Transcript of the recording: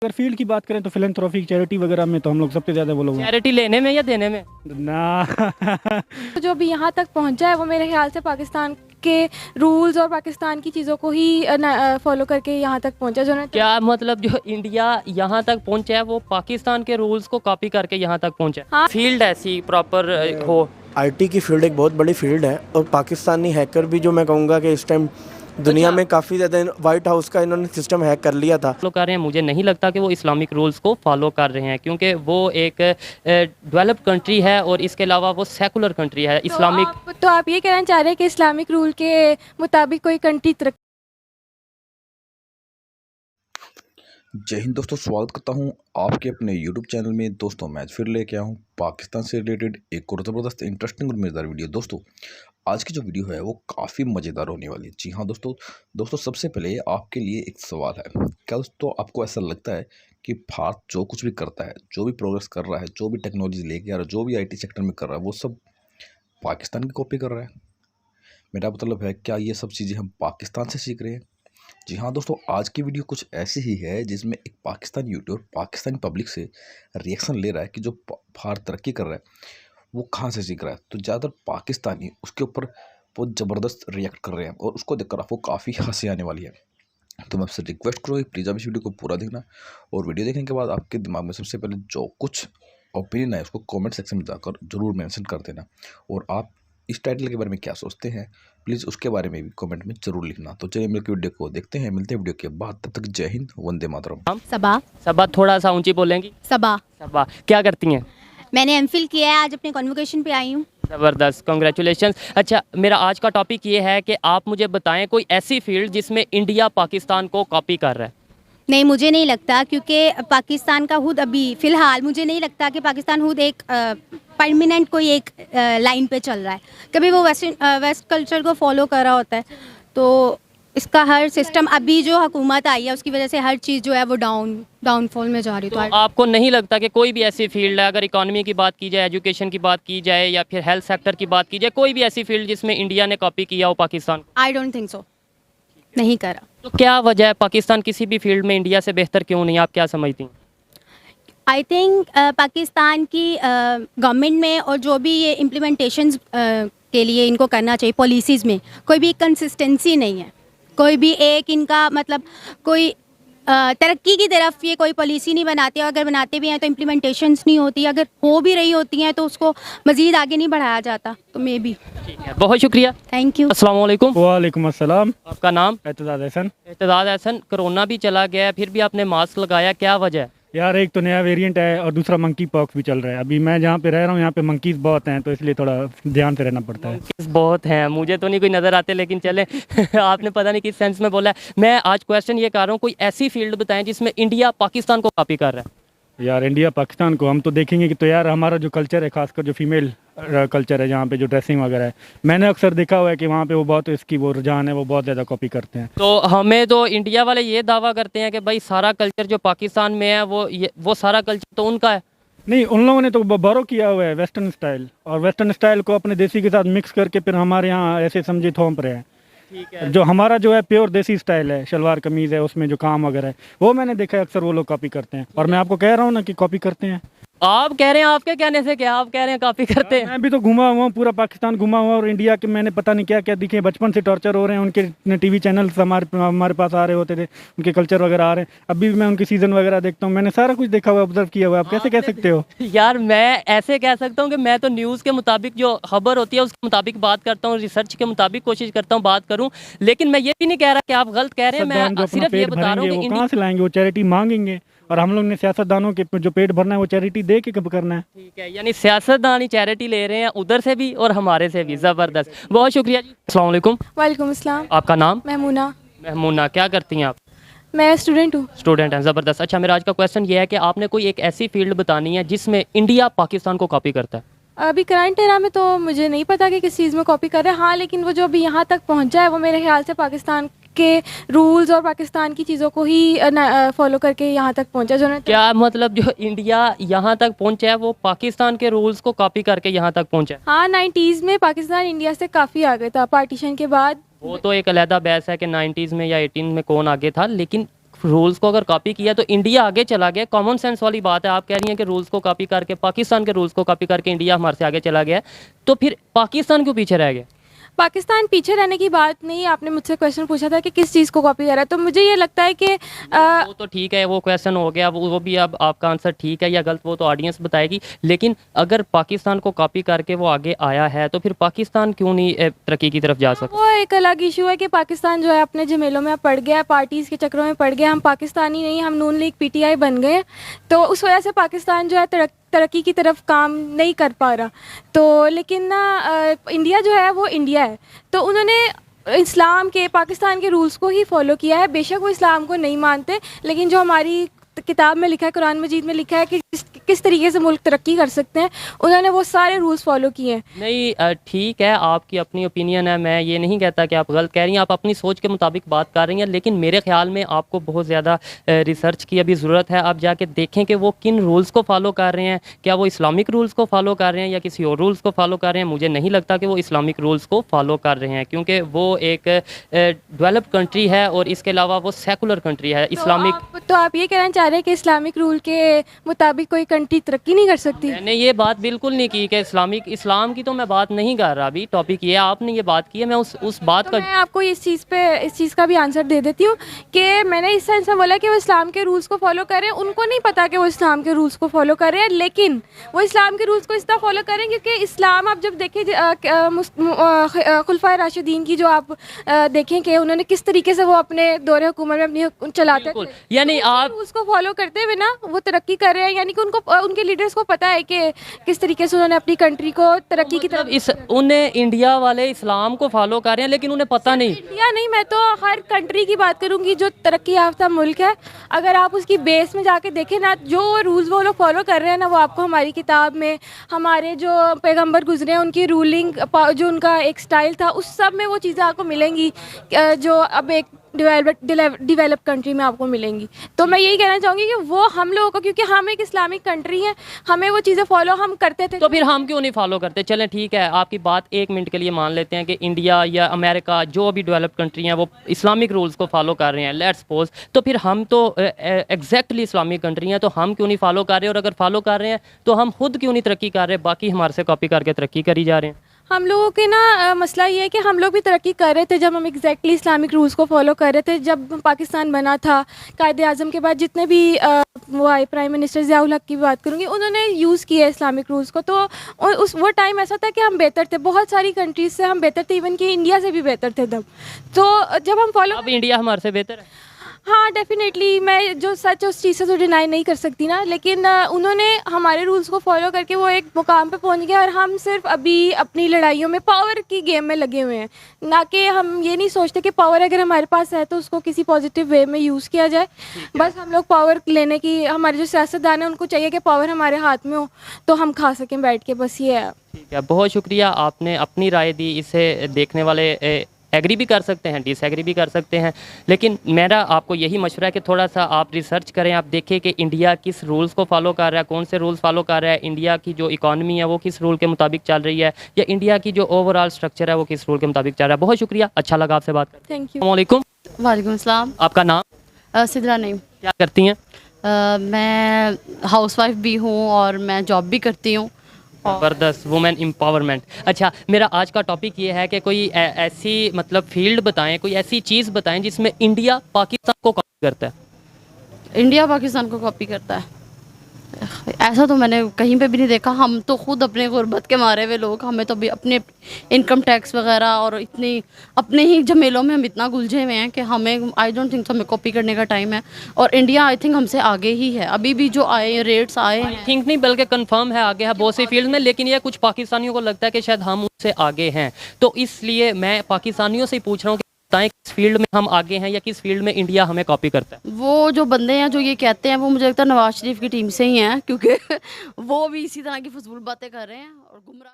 अगर फील्ड की बात करें तो फिलैंथ्रोफिक चैरिटी वगैरह में तो हम लोग सबसे ज़्यादा वो लोग हैं। चैरिटी लेने में या देने में? ना तो जो भी यहाँ तक पहुँचा है वो मेरे ख्याल से पाकिस्तान के रूल्स और पाकिस्तान की चीज़ों को ही फॉलो करके यहाँ तक पहुँचा जो ने क्या मतलब जो इंडिया यहाँ तक पहुँचा है वो पाकिस्तान के रूल्स को कॉपी करके यहाँ तक पहुँचा है? हाँ। फील्ड ऐसी प्रॉपर हो। आईटी की फील्ड एक बहुत बड़ी फील्ड है और पाकिस्तानी हैकर भी जो मैं कहूँगा कि इस टाइम दुनिया में काफ़ी ज़्यादा वाइट हाउस का इन्होंने सिस्टम हैक कर लिया था। फॉलो कर रहे हैं, मुझे नहीं लगता कि वो इस्लामिक रूल्स को फॉलो कर रहे हैं, क्योंकि वो एक डेवलप्ड कंट्री है और इसके अलावा वो सेकुलर कंट्री है इस्लामिक। तो आप ये कहना चाह रहे हैं कि इस्लामिक रूल के मुताबिक कोई कंट्री तरक्की। जय हिंद दोस्तों, स्वागत करता हूं आपके अपने YouTube चैनल में। दोस्तों मैं फिर लेके आया हूं पाकिस्तान से रिलेटेड एक और ज़बरदस्त इंटरेस्टिंग और मज़ेदार वीडियो। दोस्तों आज की जो वीडियो है वो काफ़ी मज़ेदार होने वाली है। जी हाँ दोस्तों सबसे पहले आपके लिए एक सवाल है। क्या दोस्तों आपको ऐसा लगता है कि भारत जो कुछ भी करता है, जो भी प्रोग्रेस कर रहा है, जो भी टेक्नोलॉजी लेके आ रहा है, जो भी IT सेक्टर में कर रहा है, वो सब पाकिस्तान की कॉपी कर रहा है? मेरा मतलब है, क्या ये सब चीज़ें हम पाकिस्तान से सीख रहे हैं? जी हाँ दोस्तों, आज की वीडियो कुछ ऐसी ही है जिसमें एक पाकिस्तानी यूट्यूबर पाकिस्तानी पब्लिक से रिएक्शन ले रहा है कि जो भारत तरक्की कर रहा है वो कहाँ से सीख रहा है। तो ज़्यादातर पाकिस्तानी उसके ऊपर बहुत ज़बरदस्त रिएक्ट कर रहे हैं और उसको देखकर आपको काफ़ी हंसी आने वाली है। तो मैं आपसे रिक्वेस्ट करूँगी प्लीज़ आप इस वीडियो को पूरा देखना और वीडियो देखने के बाद आपके दिमाग में सबसे पहले जो कुछ ओपिनियन है उसको कमेंट सेक्शन में जाकर ज़रूर मेंशन कर देना। और आप इस टाइटल के बारे में क्या सोचते हैं प्लीज़ उसके बारे में भी कमेंट में ज़रूर लिखना। तो चलिए मिलकर वीडियो को देखते हैं, मिलते हैं वीडियो के बाद। तब तक जय हिंद, वंदे मातरम। सबा। सबा थोड़ा सा ऊंची बोलेंगी। सबा। सबा क्या करती हैं? मैंने एमफिल किया है, आज अपने कॉन्वोकेशन पे आई हूँ। ज़बरदस्त, कॉन्ग्रेचुलेशंस। अच्छा, मेरा आज का टॉपिक ये है कि आप मुझे बताएं कोई ऐसी फील्ड जिसमें इंडिया पाकिस्तान को कॉपी कर रहा है। नहीं, मुझे नहीं लगता, क्योंकि पाकिस्तान का खुद अभी फ़िलहाल मुझे नहीं लगता कि पाकिस्तान खुद एक परमानेंट कोई एक लाइन पे चल रहा है। कभी वो वेस्ट कल्चर को फॉलो कर रहा होता है, तो इसका हर सिस्टम अभी जो हुकूमत आई है उसकी वजह से हर चीज़ जो है वो डाउनफॉल में जा रही है। तो आपको नहीं लगता कि कोई भी ऐसी फील्ड है, अगर इकोनॉमी की बात की जाए, एजुकेशन की बात की जाए या फिर हेल्थ सेक्टर की बात की जाए, कोई भी ऐसी फील्ड जिसमें इंडिया ने कॉपी किया हो पाकिस्तान को? आई डोंट थिंक सो, नहीं करा। तो क्या वजह है, पाकिस्तान किसी भी फील्ड में इंडिया से बेहतर क्यों नहीं, आप क्या समझती हैं? आई थिंक पाकिस्तान की गवर्नमेंट में और जो भी ये इम्प्लीमेंटेशंस के लिए इनको करना चाहिए पॉलिसीज़ में कोई भी कंसिस्टेंसी नहीं है। कोई भी एक इनका मतलब कोई तरक्की की तरफ ये कोई पॉलिसी नहीं बनाते, और अगर बनाते भी हैं तो इम्प्लीमेंटेशंस नहीं होती, अगर हो भी रही होती हैं तो उसको मज़ीद आगे नहीं बढ़ाया जाता। तो मे बी। ठीक है, बहुत शुक्रिया, थैंक यू। अस्सलाम वालेकुम। वालेकुम अस्सलाम। आपका नाम? एतजाज हसन। एतजाज हसन। कोरोना भी चला गया फिर भी आपने मास्क लगाया, क्या वजह है? यार एक तो नया वेरिएंट है और दूसरा मंकी पॉक्स भी चल रहा है। अभी मैं जहाँ पे रह रहा हूँ यहाँ पे मंकीज़ बहुत हैं, तो इसलिए थोड़ा ध्यान से रहना पड़ता है। बहुत हैं, मुझे तो नहीं कोई नज़र आते, लेकिन चले आपने पता नहीं किस सेंस में बोला है। मैं आज क्वेश्चन ये कर रहा हूँ, कोई ऐसी फील्ड बताएं जिसमें इंडिया पाकिस्तान को कॉपी कर रहा है। यार इंडिया पाकिस्तान को हम तो देखेंगे कि तो यार हमारा जो कल्चर है, खासकर जो फीमेल कल्चर है, जहाँ पे जो ड्रेसिंग वगैरह है, मैंने अक्सर देखा हुआ है कि वहाँ पे वो बहुत इसकी वो रुझान है, वो बहुत ज़्यादा कॉपी करते हैं। तो हमें तो इंडिया वाले ये दावा करते हैं कि भाई सारा कल्चर जो पाकिस्तान में है वो सारा कल्चर तो उनका है। नहीं, उन लोगों ने तो बोरो किया हुआ है वेस्टर्न स्टाइल, और वेस्टर्न स्टाइल को अपने देसी के साथ मिक्स करके फिर हमारे यहाँ ऐसे समझे थोप रहे हैं। ठीक है। जो हमारा जो है प्योर देसी स्टाइल है, शलवार कमीज़ है, उसमें जो काम वगैरह है वो मैंने देखा है अक्सर वो लोग कॉपी करते हैं। और मैं आपको कह रहा हूँ ना कि कॉपी करते हैं। आप कह रहे हैं, आपके कहने से क्या आप कह रहे हैं कॉपी करते हैं? मैं भी तो घुमा हुआ हूँ, पूरा पाकिस्तान घुमा हुआ, और इंडिया के मैंने पता नहीं क्या क्या दिखे, बचपन से टॉर्चर हो रहे हैं। उनके टीवी चैनल्स हमारे पास आ रहे होते थे, उनके कल्चर वगैरह आ रहे हैं। अभी भी मैं उनकी सीज़न वगैरह देखता हूँ, मैंने सारा कुछ देखा हुआ, ऑब्जर्व किया हुआ। आप कैसे कह सकते हो? यार मैं ऐसे कह सकता हूँ कि मैं तो न्यूज़ के मुताबिक जो खबर होती है उसके मुताबिक बात करता हूँ, रिसर्च के मुताबिक कोशिश करता हूँ बात करूँ, लेकिन मैं ये भी नहीं कह रहा कि आप गलत कह रहे हैं। मैं सिर्फ ये बता रहा हूँ कि कहाँ से लाएंगे, वो चैरिटी मांगेंगे, और हम लोग ने सियासतदानों के जो पेट भरना है वो चैरिटी दे के कब करना है। ठीक है, यानी सियासतदान ही चैरिटी ले रहे हैं उधर से भी और हमारे से भी। ज़बरदस्त, बहुत शुक्रिया जी। अस्सलाम वालेकुम। वालेकुम अस्सलाम। आपका नाम? महमूना। महमूना, क्या करती हैं आप? मैं स्टूडेंट हूँ। स्टूडेंट हैं, ज़बरदस्त। अच्छा, मेरा आज का क्वेश्चन ये है कि आपने कोई एक ऐसी फील्ड बतानी है जिसमें इंडिया पाकिस्तान को कॉपी करता है। अभी करंट एरा में तो मुझे नहीं पता कि किस चीज़ में कॉपी कर रहे हैं। हाँ, लेकिन वो जो अभी यहाँ तक पहुँचा है वो मेरे ख्याल से पाकिस्तान के रूल्स और पाकिस्तान की चीज़ों को ही फॉलो करके यहाँ तक पहुँचा जो ने। क्या मतलब जो इंडिया यहाँ तक पहुँचा है वो पाकिस्तान के रूल्स को कॉपी करके यहाँ तक पहुँचा है? हाँ, 90s में पाकिस्तान इंडिया से काफ़ी आगे था पार्टीशन के बाद। वो तो एक अलहदा बहस है कि 90s में या 18 में कौन आगे था, लेकिन रूल्स को अगर कॉपी किया तो इंडिया आगे चला गया। कॉमन सेंस वाली बात है, आप कह रही हैं कि रूल्स को कॉपी करके, पाकिस्तान के रूल्स को कॉपी करके इंडिया हमारे से आगे चला गया, तो फिर पाकिस्तान क्यों पीछे रह गया? पाकिस्तान पीछे रहने की बात नहीं, आपने मुझसे क्वेश्चन पूछा था कि किस चीज़ को कॉपी करा है, तो मुझे ये लगता है कि वो तो ठीक है, वो क्वेश्चन हो गया, वो भी अब आपका आंसर ठीक है या गलत वो तो ऑडियंस बताएगी। लेकिन अगर पाकिस्तान को कॉपी करके वो आगे आया है तो फिर पाकिस्तान क्यों नहीं तरक्की की तरफ जा सकता? वो एक अलग इशू है कि पाकिस्तान जो है अपने झमेलों में पड़ गया, पार्टीज़ के चक्रों में पड़ गया। हम पाकिस्तानी नहीं, हम नून लीग पीटीआई बन गए, तो उस वजह से पाकिस्तान जो है तरक्की की तरफ काम नहीं कर पा रहा। तो लेकिन ना इंडिया जो है वो इंडिया है, तो उन्होंने इस्लाम के, पाकिस्तान के रूल्स को ही फॉलो किया है। बेशक वो इस्लाम को नहीं मानते, लेकिन जो हमारी किताब में लिखा है, कुरान मजीद में लिखा है कि किस तरीके से मुल्क तरक्की कर सकते हैं, उन्होंने वो सारे रूल्स फॉलो किए हैं। नहीं ठीक है, आपकी अपनी ओपिनियन है, मैं ये नहीं कहता कि आप गलत कह रही हैं, आप अपनी सोच के मुताबिक बात कर रही हैं, लेकिन मेरे ख्याल में आपको बहुत ज़्यादा रिसर्च की अभी ज़रूरत है। आप जाके देखें कि वो किन रूल्स को फॉलो कर रहे हैं, क्या वो इस्लामिक रूल्स को फॉलो कर रहे हैं या किसी और रूल्स को फॉलो कर रहे हैं। मुझे नहीं लगता कि वो इस्लामिक रूल्स को फॉलो कर रहे हैं, क्योंकि वो एक डेवलप कंट्री है और इसके अलावा वो सेकुलर कंट्री है। इस्लामिक तो आप ये कहना चाह रहे हैं कि इस्लामिक रूल के मुताबिक कोई कंट्री तरक्की नहीं कर सकती? मैंने ये बात बिल्कुल नहीं की कि इस्लाम की तो मैं बात नहीं कर रहा, अभी टॉपिक ये आपने ये बात की है, मैं उस बात तो मैं आपको इस चीज़ का भी आंसर दे देती हूँ कि मैंने इस सेंस में बोला कि वो इस्लाम के रूल्स को फॉलो करें। उनको नहीं पता कि वो इस्लाम के रूल्स को फॉलो कर रहे हैं, लेकिन वो इस्लाम के रूल्स को इस तरह फॉलो करें क्योंकि इस्लाम आप जब देखें खुलफाए राशिदीन की जो आप देखें कि उन्होंने किस तरीके से वो अपने दौरे हुकूमत में अपनी चलाते थे, यानी आप उसको फॉलो करते हुए ना वो तरक्की कर रहे हैं। यानी कि उनको उनके लीडर्स को पता है कि किस तरीके से उन्होंने अपनी कंट्री को तरक्की की तरफ उन्हें इंडिया वाले इस्लाम को फॉलो कर रहे हैं, लेकिन उन्हें पता नहीं। इंडिया नहीं, मैं तो हर कंट्री की बात करूंगी जो तरक्की याफ्ता मुल्क है। अगर आप उसकी बेस में जाके देखें ना, जो रूल्स वो लोग फॉलो कर रहे हैं ना, वो आपको हमारी किताब में, हमारे जो पैगंबर गुजरे हैं उनकी रूलिंग, जो उनका एक स्टाइल था, उस सब में वो चीज़ें आपको मिलेंगी जो अब एक डेवलप कंट्री में आपको मिलेंगी। तो मैं यही कहना चाहूँगी कि वो हम लोगों को, क्योंकि हम एक इस्लामिक कंट्री है, हमें वो चीज़ें फॉलो हम करते थे। तो फिर हम क्यों नहीं फॉलो करते? चलें ठीक है, आपकी बात एक मिनट के लिए मान लेते हैं कि इंडिया या अमेरिका जो भी डेवलप कंट्री हैं वो इस्लामिक रूल्स को फॉलो कर रहे हैं, लेट्स सपोज, तो फिर हम तो एग्जैक्टली इस्लामिक कंट्री हैं, तो हम क्यों नहीं फॉलो कर रहे? और अगर फॉलो कर रहे हैं तो हम खुद क्यों नहीं तरक्की कर रहे? बाकी हमारे से कॉपी करके तरक्की करी जा रहे हैं। हम लोगों के ना मसला ये है कि हम लोग भी तरक्की कर रहे थे जब हम एग्जैक्टली इस्लामिक रूल्स को फॉलो कर रहे थे। जब पाकिस्तान बना था, कायदे आज़म के बाद जितने भी वो आए, प्राइम मिनिस्टर ज़ियाउल हक की बात करूँगी, उन्होंने यूज़ किया इस्लामिक रूल्स को। तो वो टाइम ऐसा था कि हम बेहतर थे, बहुत सारी कंट्रीज से हम बेहतर थे, इवन कि इंडिया से भी बेहतर थे तब। तो जब हम फॉलो, अब इंडिया हमारे से बेहतर है। हाँ डेफिनेटली, मैं जो सच उस चीज़ से तो डिनाई नहीं कर सकती ना, लेकिन उन्होंने हमारे रूल्स को फॉलो करके वो एक मुकाम पे पहुंच गया। और हम सिर्फ अभी अपनी लड़ाइयों में पावर की गेम में लगे हुए हैं, ना कि हम ये नहीं सोचते कि पावर अगर हमारे पास है तो उसको किसी पॉजिटिव वे में यूज़ किया जाए। बस हम लोग पावर लेने की, हमारे जो सियासतदान हैं उनको चाहिए कि पावर हमारे हाथ में हो तो हम खा सकें बैठ के, बस ये है। ठीक है, बहुत शुक्रिया, आपने अपनी राय दी। इसे देखने वाले एग्री भी कर सकते हैं, डिसएग्री भी कर सकते हैं, लेकिन मेरा आपको यही मशवरा है कि थोड़ा सा आप रिसर्च करें, आप देखें कि इंडिया किस रूल्स को फॉलो कर रहा है, कौन से रूल्स फॉलो कर रहा है, इंडिया की जो इकॉनमी है वो किस रूल के मुताबिक चल रही है, या इंडिया की जो ओवरऑल स्ट्रक्चर है वो किस रूल के मुताबिक चल रहा है। बहुत शुक्रिया, अच्छा लगा आपसे बात करके। Thank you. अस्सलाम वालेकुम। वालेकुम अस्सलाम। आपका नाम? सिद्रा नईम। क्या करती हैं? मैं हाउसवाइफ भी हूँ और मैं जॉब भी करती हूँ। ज़बरदस्त, वुमेन एम्पावरमेंट। अच्छा, मेरा आज का टॉपिक ये है कि कोई ऐसी मतलब फील्ड बताएं, कोई ऐसी चीज़ बताएं जिसमें इंडिया पाकिस्तान को कॉपी करता है। इंडिया पाकिस्तान को कॉपी करता है, ऐसा तो मैंने कहीं पे भी नहीं देखा। हम तो खुद अपने गुर्बत के मारे हुए लोग, हमें तो भी अपने इनकम टैक्स वगैरह और इतनी अपने ही झमेलों में हम इतना गुलझे हुए हैं कि हमें, आई डोंट थिंक हमें कॉपी करने का टाइम है। और इंडिया आई थिंक हमसे आगे ही है, अभी भी जो आए रेट्स आए हैं, थिंक नहीं बल्कि कंफर्म है आगे है बहुत सी फील्ड में, लेकिन ये कुछ पाकिस्तानियों को लगता है कि शायद हम उससे आगे हैं। तो इसलिए मैं पाकिस्तानियों से ही पूछ रहा हूँ कि बताएं किस फील्ड में हम आगे हैं या किस फील्ड में इंडिया हमें कॉपी करता है। वो जो बंदे हैं जो ये कहते हैं वो मुझे लगता है नवाज शरीफ की टीम से ही हैं, क्योंकि वो भी इसी तरह की फजूल बातें कर रहे हैं और गुमराह